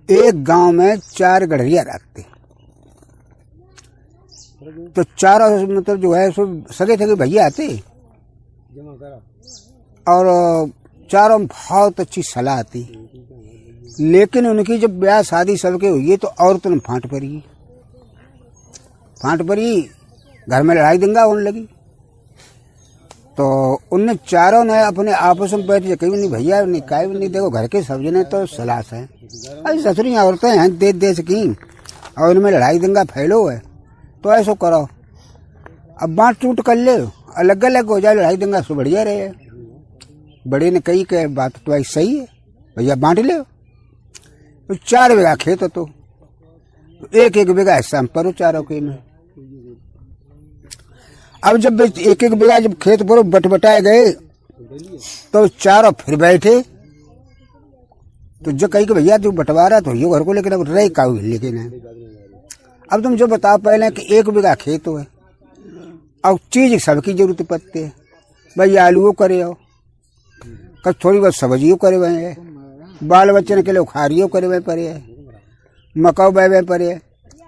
एक गांव में 4 गड़रिया रहते, तो चारों मतलब जो है सो सगे सगे भैया आते और चारों में बहुत अच्छी सलाह आती। लेकिन उनकी जब ब्याह शादी सबके हुई तो औरतों ने फांट पड़ी, घर में लड़ाई दंगा होने लगी। तो उनने चारों ने अपने आपस में बैठ कही नहीं भैया नहीं काहे नहीं, देखो घर के सब जने तो सलाह है, अरे ससुरी औरतें हैं देश की और उनमें लड़ाई दंगा फैलो है, तो ऐसा करो अब बांट टूट कर ले, अलग अलग हो जाए, लड़ाई दंगा सो बढ़िया रहे। बड़े ने कही कि बात तो ऐसी सही है भैया बांट ले। तो 4 बीघा खेत तो 1-1 बीघा हिस्सा पर चारों के में। अब जब 1-1 बीघा जब खेत पर बटबटाए गए तो चारों फिर बैठे, तो जो कही कि भैया तू बंटवारा तो ये घर को लेकिन अब रही का लेकिन है। अब तुम जो बताओ पहले कि 1 बीघा खेत है और चीज सबकी जरूरत पड़ती है, भाई आलूओ करे हो, कब थोड़ी बहुत सब्जियों करे हुए हैं, बाल बच्चन के लिए उखारियों करे हुए पड़े है, मकाऊ बे पड़े है।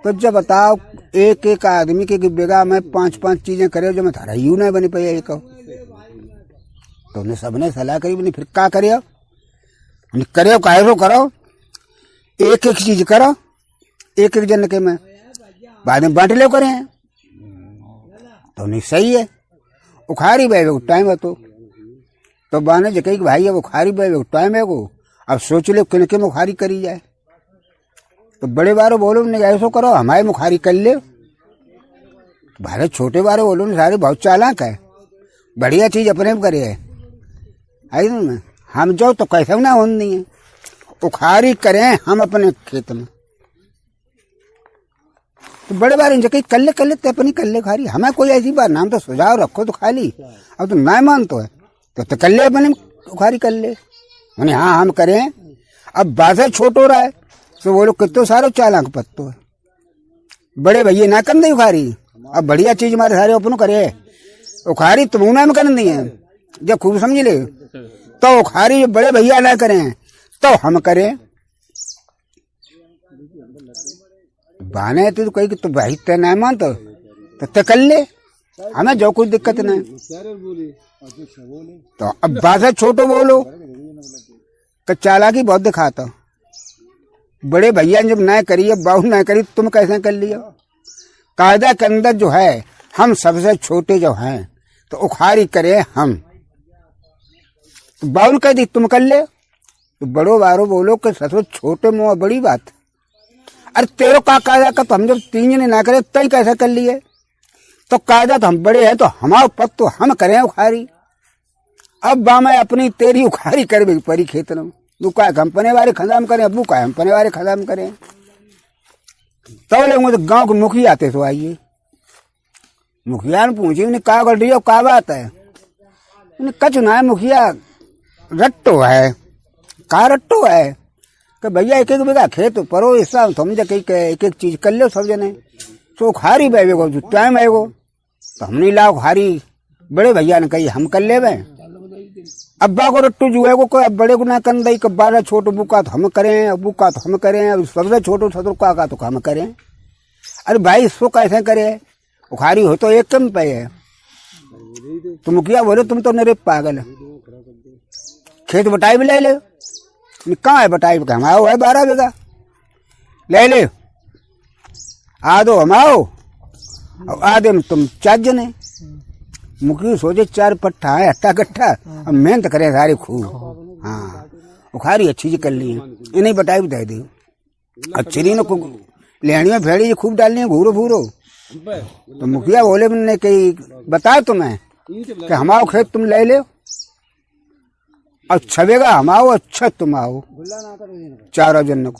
तो जब बताओ 1-1 आदमी के बीघा में 5-5 चीजें करे जो मैं थारा यूं नहीं बनी पाई एक। तो उन्हें सबने सलाह करी बनी फिर क्या करे करे काहे करो, 1-1 चीज करो 1-1 जन के में बाद में बांट ले करे हैं तो नहीं सही है। उखारी बे टाइम है तो बाने जो कही भाई अब उखारी बे टाइम है को, अब सोच ले किनके मुखारी करी जाए। तो बड़े बारो बोलो नहीं ऐसा करो हमारे मुखारी कर ले, भारे छोटे बारे बोलो नहीं सारे बहुत चालाक है, बढ़िया चीज अपने में करे है ना। हम जो तो कैसे ना होने नहीं है, उखारी करें हम अपने खेत में। तो बड़े बार इनसे कही कर ले अपनी कर ले खारी, हमें कोई ऐसी बात नाम तो सुझाव रखो तो खाली, अब तो ना मान तो है तो कर ले अपने उखारी कर ले। मैंने हाँ हम करें। अब बाजार छोट हो रहा है तो वो लोग कितने सारे चालाक पत्तो है, बड़े भैया ना कर दी उखारी, अब बढ़िया चीज हमारे सारे अपन करे उखारी तुम में कर दी है, जब खूब समझ ले तो उखारी जो बड़े भैया ना करें तो हम करें। बाने तो कही कि तो भाई ते ना मान तो कर ले, हमें जो कोई दिक्कत नहीं। तो अब बात छोटो बोलो चालाकी बहुत दिखाता, बड़े भैया जब ना करी बाहू ना करी तुम कैसे कर लिया। कायदा के अंदर जो है हम सबसे छोटे जो हैं तो उखारी करें हम, तो बाहू कह दी तुम कर ले, तो बड़ो बारो बोलो कि ससुर छोटे मुँह बड़ी बात, अरे तेरो का कायदा का तो हम जब 3 जने ना करे तय कैसे कर लिए, तो कायदा तो हम बड़े हैं तो हमारे पद तो हम करें उखारी। अब बामे अपनी तेरी उखारी कर भी परी खेत में, तू का कंपनी वाले खदाम करें, अबू का कंपनी वाले खदाम करें। तो लोग तो गांव के मुखिया आते तो आइए, मुखिया ने पूछे उन्हें का कर दिया का बात है, उन्हें कच ना है मुखिया रट्टो है, का रट्टो है कि भैया 1-1 बीघा खेत परो हिस्सा समझे कहीं 1-1 चीज कर लो सब जने, तो खारी बेगो जो टाइम आएगो तो हमने लाओ खारी। बड़े भैया ने कही हम कर ले बे, अब्बा को रट्टू जो है कोई बड़े को ना कर दई, बारह छोटो बुका तो हम करें, अबू का तो हम करें, सबसे छोटो सदर का तो हम करें। अरे भाई इसको कैसे करे, उखारी हो तो 1 कम पे है। तो मुखिया बोले तुम तो मेरे पागल है, खेत बटाई भी ले ले, कहाँ है बटाई का, हमारा है 12 बीघा ले ले, आधो हमाओ और आधे में तुम 4 जने। मुखी सोचे 4 पट्टा है हट्टा कट्टा, अब मेहनत करे सारे खूब। हाँ उखारी अच्छी जी कर ली है, इन्हें बटाई भी दे दी, अच्छी ने लेहड़ियाँ भेड़ी खूब डालनी है घूरो भूरो। तो मुखिया बोले मैंने कही बता तुम्हें कि हमारा खेत तुम ले ले, अच्छा बेगा हम आओ अच्छा तुम आओ, 4 जन को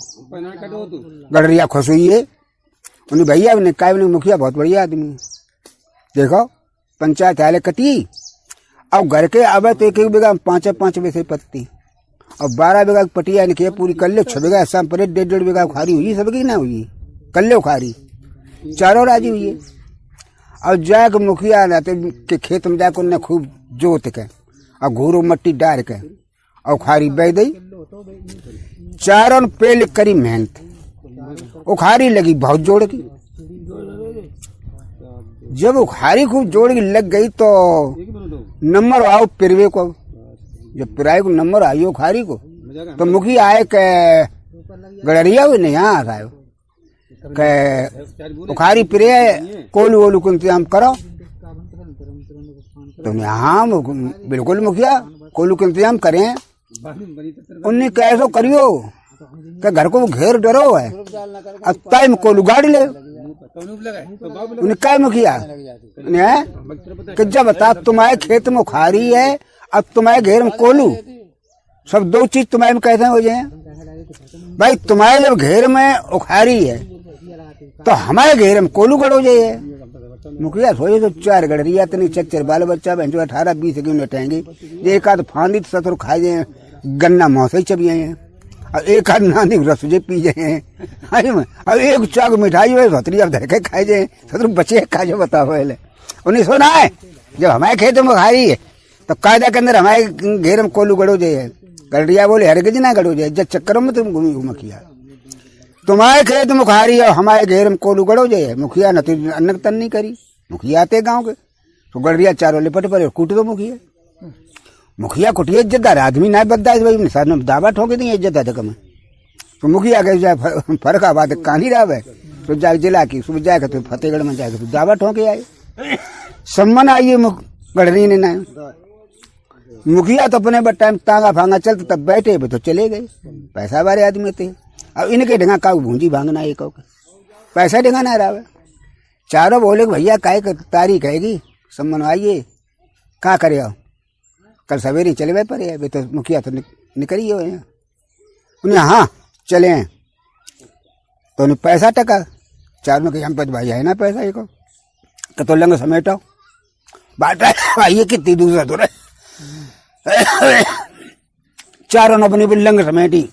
गडरिया खुश हुई है। उन्हें भैया ने कहा मुखिया बहुत बढ़िया आदमी, देखो पंचायत आले कटी और घर के अब तो 1-1 बीघा 5-5 वैसे पत्ती और 12 बीघा की पटिया निकले पूरी कर ले, 6 बीघा शाम पर 1.5 बीघा खारी हुई सबकी ना हुई, कर ले खारी, चारों राजी हुई है। और जाके मुखिया के खेत में जाकर उन्हें खूब जोत के और घूरो मट्टी डाल के और खारी बह दी चारों पे लिख करी मेहनत, उखारी लगी बहुत जोड़ की। जब उखारी खूब जोड़ की लग गई तो नंबर आओ पिरवे को। जब पिराए को नंबर आई उखारी को तो मुखी आए के गड़रिया हुई नहीं यहाँ आयो के उखारी पिरे कोलू वोलू को इंतजाम करो। तो हाँ बिल्कुल मुखिया कोलू का इंतजाम करें। उन्हें कैसो करियो कि घर को घेर डरो है, अब टाइम कोलू गाड़ी ले। उन्हें क्या मुखिया कि जब बता तुम्हारे खेत में उखारी है, अब तुम्हारे घेर में कोलू, सब दो चीज तुम्हारे में कैसे हो जाए भाई। तुम्हारे जब घेर में उखारी है तो हमारे घेर में कोलू गड़ हो जाए। मुखिया सोचे तो चार गड़रिया इतनी चच्चर बाल बच्चा बहन 18-20 की नटेंगे। एक आध फांदी ससुर खाए जाए, गन्ना मौसे चबी हैं, और एक आध नानी रसोजे पी जाए। अब एक चाक मिठाई है भतरी अब धरके खाए जाए, ससुर बचे खा जाए। बताओ पहले उन्हें सुना है जब हमारे खेत में खाई है तो कायदा के अंदर हमारे घेर में कोलू गड़ो जाए। गड़रिया बोले हरगिज ना गड़ो जाए, जब चक्कर में तुम घूमी मुखिया तुम्हारे खेत में खारी और हमारे घेर में कोलू गड़ो जाए। मुखिया न तो अन्नक तन नहीं करी। मुखिया आते गाँव के तो गड़रिया चारों लिपट पर कूट दो मुखिया। मुखिया कुटिया इज्जतदार आदमी ना बददा भाई साथ में दावा ठोके दी इज्जत है कम। तो मुखिया के जाए फर्काबाद कहानी रहा है तो जाए जिला की सुबह जाएगा तो फतेहगढ़ में जाएगा तो दावा ठोके आए। सम्मन आइए गढ़री ने ना मुखिया तो अपने टाइम तांगा फांगा चलते तब बैठे तो चले गए। पैसा वाले आदमी थे। अब इनके ढंगा का भूंजी भांगना एक पैसा ढंगा ना रहा। चारों बोले भैया काय तारीख हैगी सम्मन आइए क्या करे आओ कल सवेरे चले गए पर तो मुखिया तो निकली हो उन्हें हाँ चले हैं तो उन्हें पैसा टका। चारों के हम भाई है ना पैसा एक तो लंग समेटो बात आइए कितनी दूसरा तो रहे। चारों ने अपनी लंग समेटी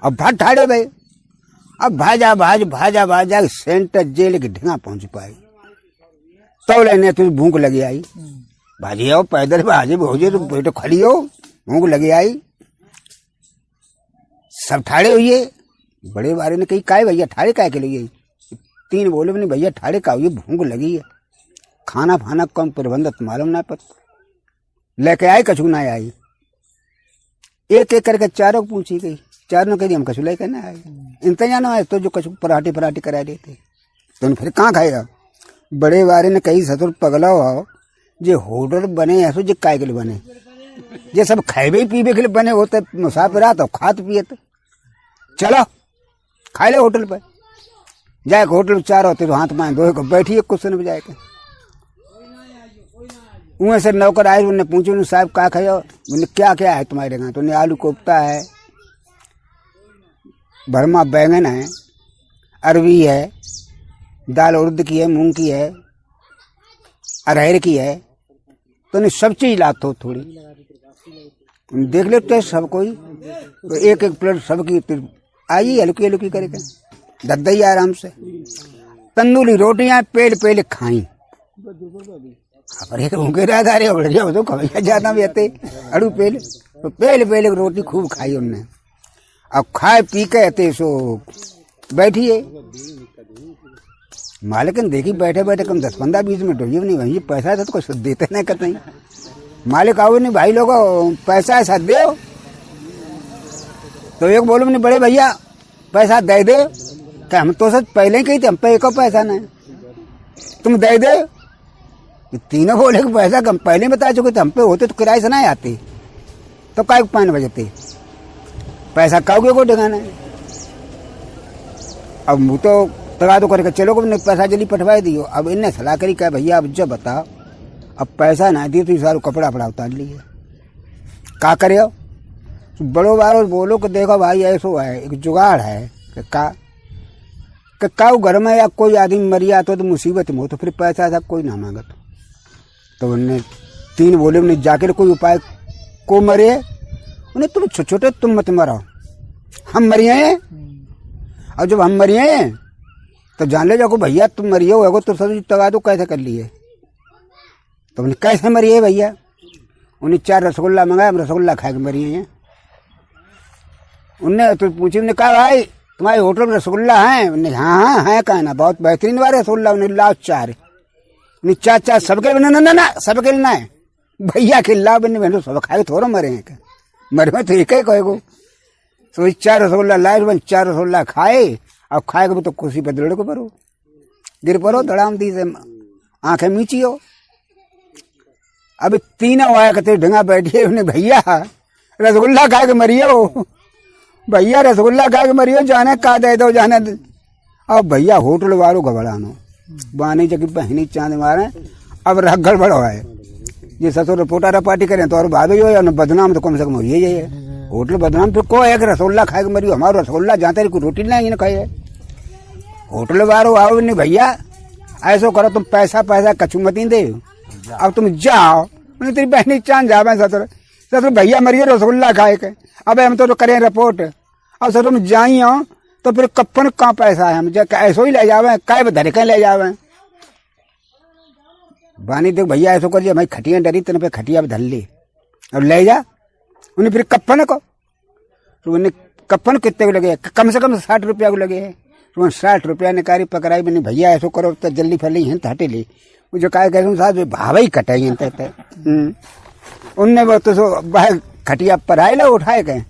अब भाग ठाड़े भाई। अब भाजा सेंटर जेल के ढंगा पहुंच पाई तो लेने तुझे भूख लगी आई। भाजी आओ पैदल भाजी भोजे तो बेटो खड़ी हो भूख लगी आई। सब ठाड़े हुए। बड़े बारे ने कही काय भैया ठाड़े काय के लिए। तीन बोले नहीं भैया ठाड़े का हुई भूख लगी है, खाना फाना कम प्रबंध मालूम ना पता। लेके आए कछु ना आई। एक एक करके चारों पूछी गई। चारों कही हम कछु लेकर ना आए। इंतजाम आए तो जो कछु पराठे करा देते तो फिर कहाँ खाएगा। बड़े बारे ने कही ससुर पगला हो जे होटल बने ऐसो जे काय के लिए बने जे सब खाए पीबे के लिए बने होते मुसाफिर तो खात पिए तो चलो खा ले होटल पर जाए। होटल चार होते तो हाथ पाए दो को बैठिए कुछ न बजाए के। उनमें से नौकर आए उन्हें पूछे उन्हें साहब क्या खाओ उन्हें क्या क्या है तुम्हारे यहाँ तो उन्हें आलू कोफ्ता है, भरमा बैंगन है, अरवी है, दाल उड़द की है, मूंग की है, अरहर की है। तो उन्हें सब चीज लाते हो थोड़ी देख लेते सब कोई तो एक एक प्लेट सबकी आई हल्की हल्की करके दद्दई आराम से। तंदूरी रोटियां पेल खाई पर उनके राधारे बढ़िया तो कभी ज्यादा भी आते अड़ू पेल तो पेल रोटी खूब खाई उनने। अब खाए पी के आते सो बैठिए। मालिकन देखी बैठे बैठे कम 10-15-20 मिनट हो नहीं भाई पैसा था तो कुछ देते नहीं कहते नहीं। मालिक आओ नहीं भाई लोग पैसा ऐसा दे तो एक बोलो नहीं बड़े भैया पैसा दे दे क्या हम तो सच पहले ही कही थे हम पे एक पैसा नहीं तुम दे दे। तीनों बोले कि पैसा कम पहले बता चुके थे हम पे होते तो किराए से नहीं आते तो काय 5 बजते पैसा काओगे को ठिकाना है। अब मुँह तो तगा तो करके चलो पैसा जल्दी पटवा दियो। अब इनने सलाह करी क्या भैया अब जब बताओ अब पैसा ना दिए तो सारा कपड़ा फड़ा उतार लिए का करे। तो बड़ो बारो बोलो कि देखो भाई ऐसो है एक जुगाड़ है कि का घर में या कोई आदमी मर जाता तो मुसीबत में हो तो फिर पैसा ऐसा कोई ना मांगा तो उन्हें 3 बोले उन्हें जाकर कोई उपाय को मरे उन्हें तुम छोटे तुम मत मरो हम मरिए हैं। और जब हम मरिए हैं तो जान ले जाओ भैया तुम मरिए हो तो सब तगा दो कैसे कर लिए तो उन्हें कैसे मरिए भैया। उन्हें 4 रसगुल्ला मंगाया हम रसगुल्ला खा के मरिए हैं। उनने तो पूछी, उन्हें कहा भाई तुम्हारे होटल में रसगुल्ला है? उन्हें हाँ है, कहा ना बहुत बेहतरीन बार रसगुल्ला। उन्हें लाओ 4, चार सबके ना सबके ना है भैया के ला बने बहनों सब खाए थोड़ा मरे हैं, मरे में तो एक ही कहेगो। तो 4 रसगुल्ला लाए, 4 रसगुल्ला खाए। अब खाएगा तो कुर्सी पर दौड़ को परो, गिर परो धड़ाम दी से आंखें मीची हो। अब तीनों आया कहते ढंगा बैठिए, उन्हें भैया रसगुल्ला खा के मरियो, भैया रसगुल्ला खा के मरियो, जाने का दे दो जाने। अब भैया होटल वालों घबरानो बानी जगह बहनी चांद मारे। अब रख गड़बड़ है, ये ससुर पोटा पार्टी करें तो और भाभी हो या बदनाम तो कम से कम ये है होटल बदनाम। फिर को एक रसगुल्ला खा के मरियो, हमारा रसगुल्ला जहाँ तक रोटी ना खाए। होटल वालों आओ नहीं भैया ऐसो करो, तुम पैसा कछु मत दे, अब तुम जाओ। तेरी बहनी चांद जावे ससुर भैया मरिए रसगुल्ला खाए के। अब हम तो करें रिपोर्ट, अब सर तुम जाइयो तो फिर कप्पन कहाँ पैसा है, हम ऐसो ही ले जावे, काय धर के ले जावे। बानी देख भैया ऐसो करिए, भाई खटिया डरी तेने पे खटिया धर ली और ले जा। उन्हें फिर कप्पन को तो उन्हें कप्पन कितने को लगे, कम से कम 60 रुपया को लगे। तो 60 रुपया निकारी पकड़ाई बनी, भैया ऐसो करो तो जल्दी फल ही तो हटे ली। जो काय कह साहब भावा ही कटाई उनने वो तो खटिया पर आए लो उठाए गए।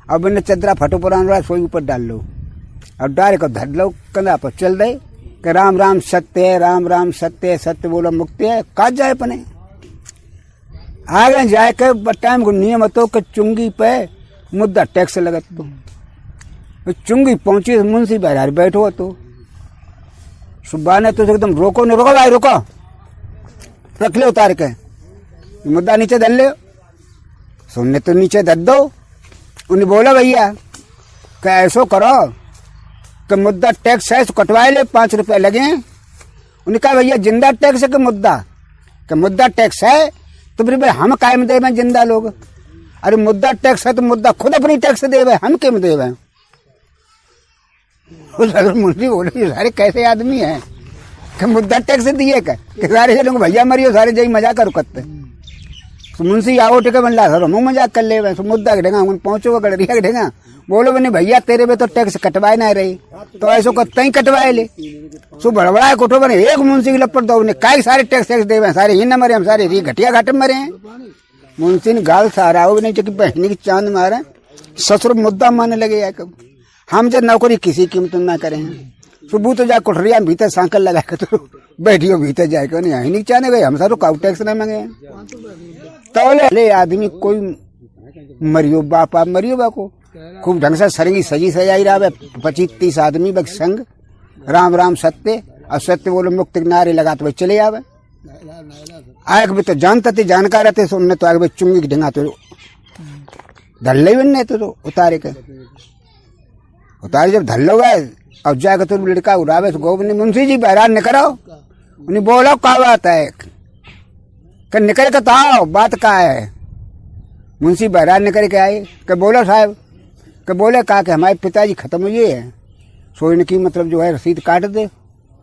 अब उन्हें चदरा फटो पुराना सोई ऊपर डाल लो और डाल कर धर लो कंधा पर चल रहे कि राम राम सत्य है, राम राम सत्य है, सत्य बोलो मुक्ति है। का जाए अपने आगे जाए के टाइम को नियम तो कि चुंगी पे मुद्दा टैक्स लगत तो चुंगी पहुंची मुंशी बहरार बैठो तो सुबह ने तो एकदम रोको नहीं, रोको भाई रोको, रख ले उतार के मुद्दा नीचे धर ले। सुनने तो नीचे धर दो। उन्हें बोला भैया क्या ऐसो करो कि मुद्दा टैक्स है तो कटवाए ले, 5 रुपए लगे। उन्हें कहा भैया जिंदा टैक्स है कि मुद्दा टैक्स है तो फिर भाई हम कायम दे जिंदा लोग। अरे मुद्दा टैक्स है तो मुद्दा खुद अपनी टैक्स दे, हम क्यों दे। मुंशी बोले सारे कैसे आदमी है कि मुद्दा टैक्स दिए का कि सारे लोग भैया मरियो सारे जई मजाक करो करते। तो मुंशी आओ टिके बन ला सर हम मजाक कर ले। मुद्दा के ढेगा उन पहुंचो गड़रिया के ढेगा बोलो बने भैया तेरे पे तो टैक्स कटवाए ना रही तो ऐसो करते ही कटवाए ले। सो बड़बड़ा कोठो बने एक मुंशी की लपट दो उन्हें काय सारे टैक्स दे सारे ही न मरे, हम सारे घटिया घाटे मरे हैं। मुंशी ने गाल सहारा नहीं चुकी बहनी की चांद मारे, ससुर मुद्दा मानने लगे या कब हम जब नौकरी किसी कीमत ना करें। सुबह तो जा कोठरिया भीतर सांकल लगा के तो बैठियो भीतर जाके नहीं नहीं चाहने गए, हम सारो काउ टैक्स न मांगे। तो आदमी कोई मरियो बापा मरियो बाको खूब ढंग से सरंगी सजी सजाई रहा 25-30 आदमी बक संग राम राम सत्य और सत्य बोलो मुक्त नारे लगा तो चले आवे। आग भी तो जानते थे जानकार थे, सुनने तो आगे चुंगी की ढंगा तो धल्ले बनने तो उतारे के उतारे जब धल्लो गए अब जाकर तो लड़का उड़ावे तो गोब ने मुंशी जी बहरान निकलो। उन्हें बोलो क्या बात है कि निकल के तो आओ, बात क्या है। मुंशी बहरान निकल के आए कि बोलो साहब कि बोले कहा कि हमारे पिताजी खत्म हुए हैं, सोने की मतलब जो है रसीद काट दे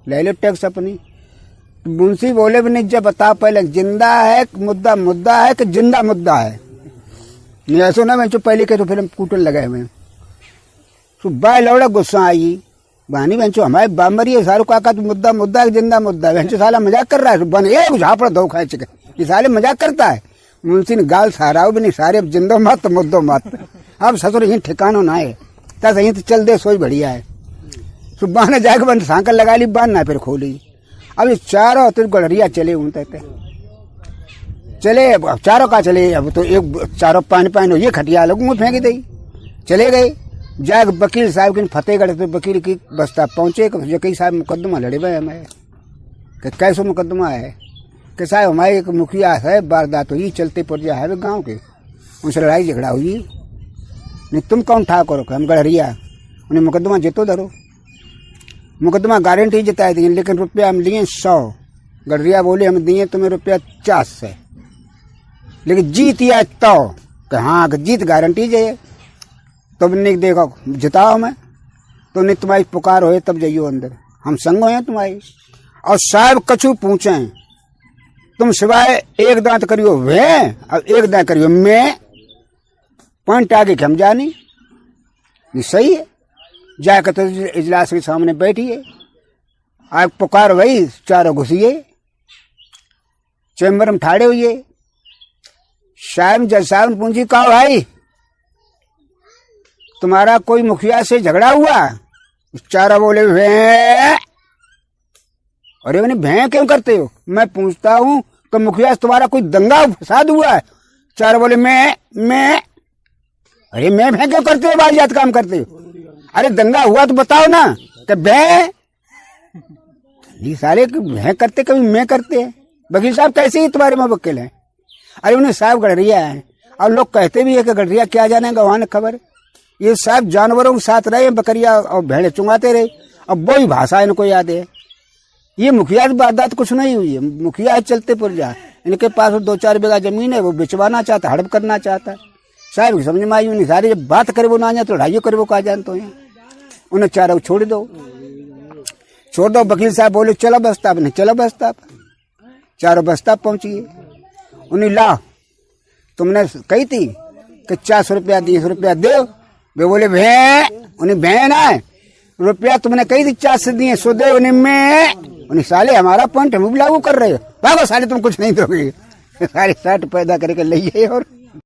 ले लो टैक्स अपनी। तो मुंशी बोले भी नहीं जब बता पहले जिंदा है मुद्दा है कि जिंदा मुद्दा है। नहीं ऐसा ना मैं जो पहले के तो फिर कूटन लगाए हुए सुबह लौड़ा गुस्सा आई बहनी बहनचो हमारे बामरी है सारू काका तो मुद्दा जिंदा मुद्दा बहनचो साला मजाक कर रहा है। बन एक झापड़ दो खाए चिके ये साले मजाक करता है। मुंशी ने गाल सहाराओ भी नहीं सारे अब जिंदो मत मुद्दो मत। अब ससुर यही ठिकानो ना है तस यहीं तो चल दे सोच बढ़िया है। सुबह ने जाकर बंद सांकल लगा ली बांध ना फिर खोली। अब ये चारों तो गड़रिया चले उनते चले चारों का चले। अब तो एक चारों पान ये खटिया लोग फेंक दी चले गए। जाग वकील साहब की फतेहगढ़ तो वकील की बस्ता पहुंचे कई साहब मुकदमा लड़े हुए हमें कि कैसे मुकदमा है कि साहब हमारे एक मुखिया है वारदात हुई चलते पुरजा है गांव के उनसे लड़ाई झगड़ा हुई। नहीं तुम कौन ठाकुर हम गड़रिया। उन्हें मुकदमा जीतो धरो मुकदमा गारंटी जिताए दिए लेकिन रुपया हम लिए 100। गड़रिया बोले हम दिए तुम्हें रुपया 50 लेकिन जीत या तो हाँ जीत गारंटी जाइए तब नहीं देखो जिताओ मैं तो नहीं तुम्हारी पुकार हो तब जाइयो अंदर हम संग हैं तुम्हारी। और साहब कछु पूछे तुम सिवाय एक दांत करियो वे और एक दांत करियो मैं पॉइंट आगे हम जानी ये सही है। जाकर तो इजलास के सामने बैठिए, आप पुकार वही चारों घुसिए, चैम्बर में ठाड़े हुए। शायद जज साहब ने पूछी, कहा भाई तुम्हारा कोई मुखिया से झगड़ा हुआ? चारों बोले भैं। अरे मैंने भैं क्यों करते हो? मैं पूछता हूँ तो मुखिया से तुम्हारा कोई दंगा फसाद हुआ है? चारों बोले मैं। अरे मैं भैं क्यों करते हो? वाजियात काम करते हो? अरे दंगा हुआ तो बताओ ना। कि भैं ये सारे भैं करते, कभी मैं करते हैं। वकील साहब कैसे ही तुम्हारे में वकील हैं? अरे उन्हें साहब गडरिया है, और लोग कहते भी है कि गडरिया क्या जानेगा, वहां खबर। ये साहब जानवरों के साथ रहे, बकरिया और भेड़े चुंगाते रहे, अब वही भाषा इनको याद है। ये मुखिया की बात कुछ नहीं हुई है। मुखिया चलते पुरजा, इनके पास 2-4 बीघा जमीन है, वो बिचवाना चाहता, हड़प करना चाहता है। साहब की समझ में आई नहीं, सारी जब बात करे वो ना जाए तो लड़ाइयों करे वो कहा जानते हैं। उन्हें चारों छोड़ दो। वकील साहब बोले चलो बस्ता पर। नहीं चलो बस्ता पर। चारों बस्ता पहुंचिए। उन्हें ला तुमने कही थी कि 400 रुपया 200 रुपया दे। वे बोले भैं। उन्हें भैं ना रुपया तुमने कही थी 400 दिए, 100 दे। उन्हें साले हमारा पॉइंट हम लागू कर रहे हो, भागो साले तुम कुछ नहीं दोगे। सारे 60 पैदा करके ले और